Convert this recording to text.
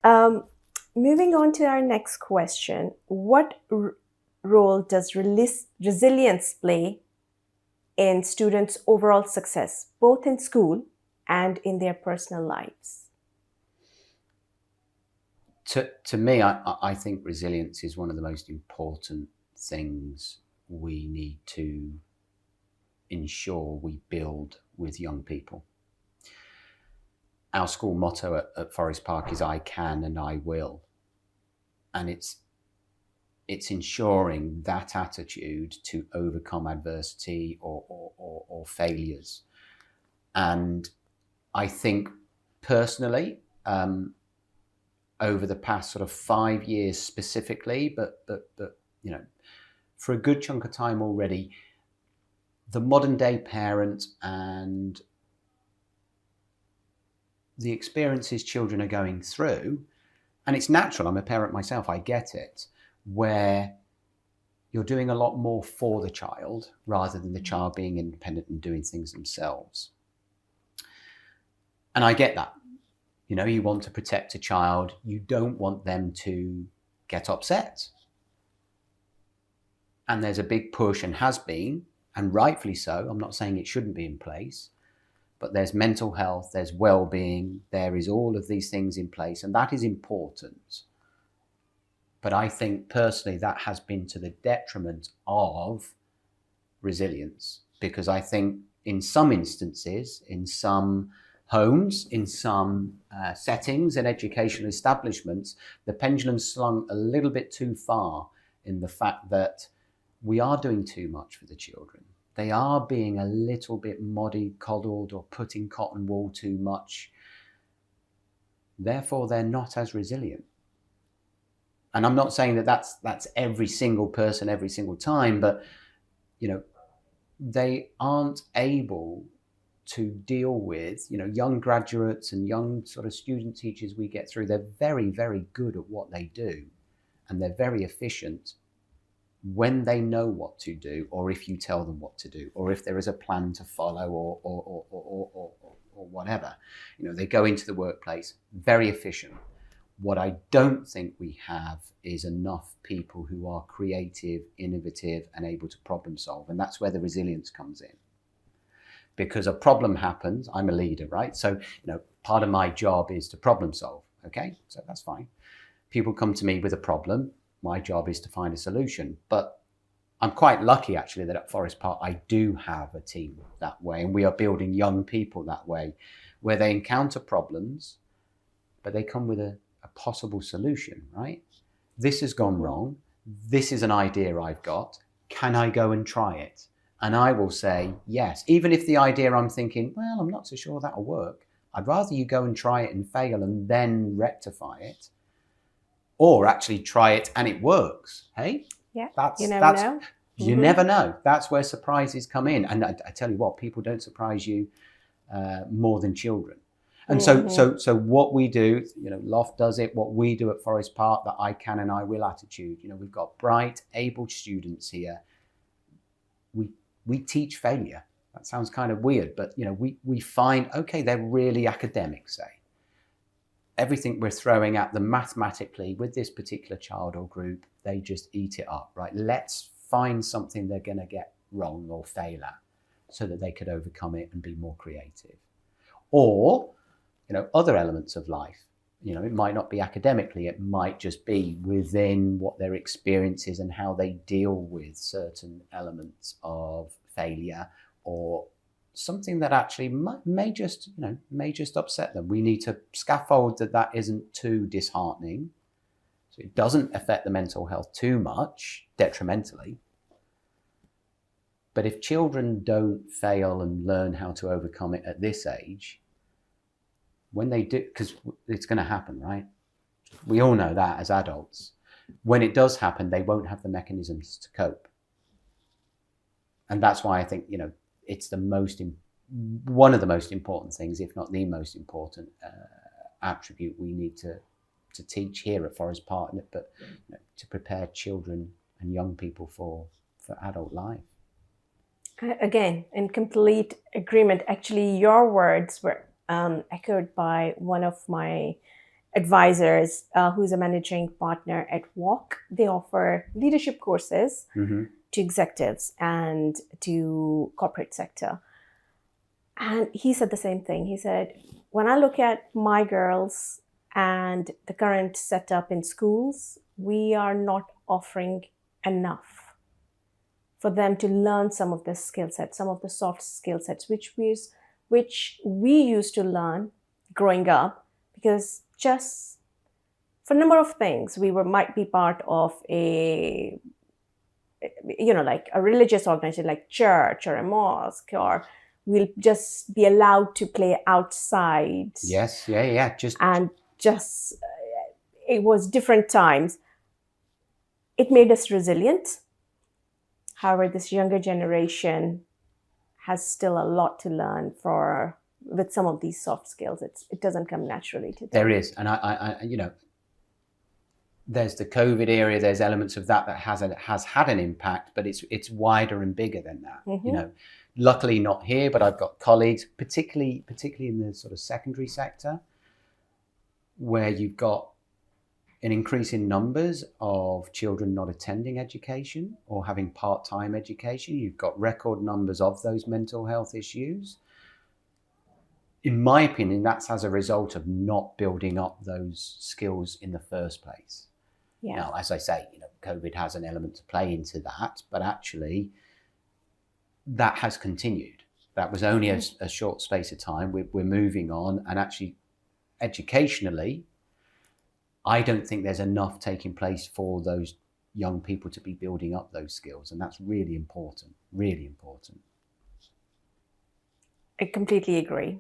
Um, Moving on to our next question, what role does resilience play in students' overall success, both in school and in their personal lives? To me, I think resilience is one of the most important things we need to ensure we build with young people. Our school motto at Forest Park is "I can and I will," and it's ensuring that attitude to overcome adversity or failures. And I think personally, over the past sort of 5 years specifically, but you know, for a good chunk of time already, the modern day parent and the experiences children are going through, and it's natural, I'm a parent myself, I get it, where you're doing a lot more for the child rather than the child being independent and doing things themselves. And I get that. You know, you want to protect a child, you don't want them to get upset. And there's a big push, and has been, and rightfully so, I'm not saying it shouldn't be in place, but there's mental health, there's well-being, there is all of these things in place, and that is important. But I think personally that has been to the detriment of resilience, because I think in some instances, in some homes, in some settings and educational establishments, the pendulum swung a little bit too far in the fact that we are doing too much for the children. They are being a little bit mollycoddled or put in cotton wool too much. Therefore, they're not as resilient. And I'm not saying that that's every single person every single time, but you know, they aren't able to deal with, you know, young graduates and young sort of student teachers we get through. They're very, very good at what they do, and they're very efficient when they know what to do, or if you tell them what to do, or if there is a plan to follow, or whatever. You know, they go into the workplace very efficient. What I don't think we have is enough people who are creative, innovative, and able to problem solve. And that's where the resilience comes in. Because a problem happens, I'm a leader, right? So, you know, part of my job is to problem solve, okay? So that's fine. People come to me with a problem. My job is to find a solution. But I'm quite lucky, actually, that at Forest Park, I do have a team that way. And we are building young people that way, where they encounter problems, but they come with a possible solution, right? This has gone wrong. This is an idea I've got. Can I go and try it? And I will say yes, even if the idea I'm thinking, well, I'm not so sure that'll work. I'd rather you go and try it and fail and then rectify it, or actually try it and it works. Hey, Yeah, you never know. You never know. That's where surprises come in. And I tell you what, people don't surprise you more than children. And so what we do, you know, Loft does it, what we do at Forest Park, the I can and I will attitude. You know, we've got bright, able students here. We teach failure. That sounds kind of weird, but you know, we find, okay, they're really academic, say. Everything we're throwing at them mathematically with this particular child or group, they just eat it up, right? Let's find something they're going to get wrong or fail at so that they could overcome it and be more creative. Or, you know, other elements of life. You know, it might not be academically, it might just be within what their experience is and how they deal with certain elements of failure, or something that actually may just upset them. We need to scaffold that isn't too disheartening, so it doesn't affect the mental health too much detrimentally. But if children don't fail and learn how to overcome it at this age, when they do, because it's going to happen, right? We all know that as adults. When it does happen, they won't have the mechanisms to cope. And that's why I think, you know, it's one of the most important things, if not the most important attribute we need to teach here at Forest Park, but you know, to prepare children and young people for adult life. Again, in complete agreement. Actually, your words were echoed by one of my advisors, who's a managing partner at Walk. They offer leadership courses Mm-hmm. to executives and to corporate sector. And he said the same thing. He said, when I look at my girls and the current setup in schools, we are not offering enough for them to learn some of the skill sets, some of the soft skill sets, which we used to learn growing up, because just for a number of things, might be part of a, like a religious organization like church or a mosque, or we'll just be allowed to play outside. Yes, yeah. And just it was different times. It made us resilient. However, this younger generation has still a lot to learn with some of these soft skills. It doesn't come naturally to them. There is, and I there's the COVID era. There's elements of that has had an impact, but it's wider and bigger than that. Mm-hmm. Luckily not here, but I've got colleagues, particularly in the sort of secondary sector, where you've got an increase in numbers of children not attending education or having part-time education. You've got record numbers of those mental health issues. In my opinion, that's as a result of not building up those skills in the first place. Yeah. Now, as I say, COVID has an element to play into that, but actually that has continued. That was only a short space of time. We're moving on, and actually educationally, I don't think there's enough taking place for those young people to be building up those skills. And that's really important, really important. I completely agree.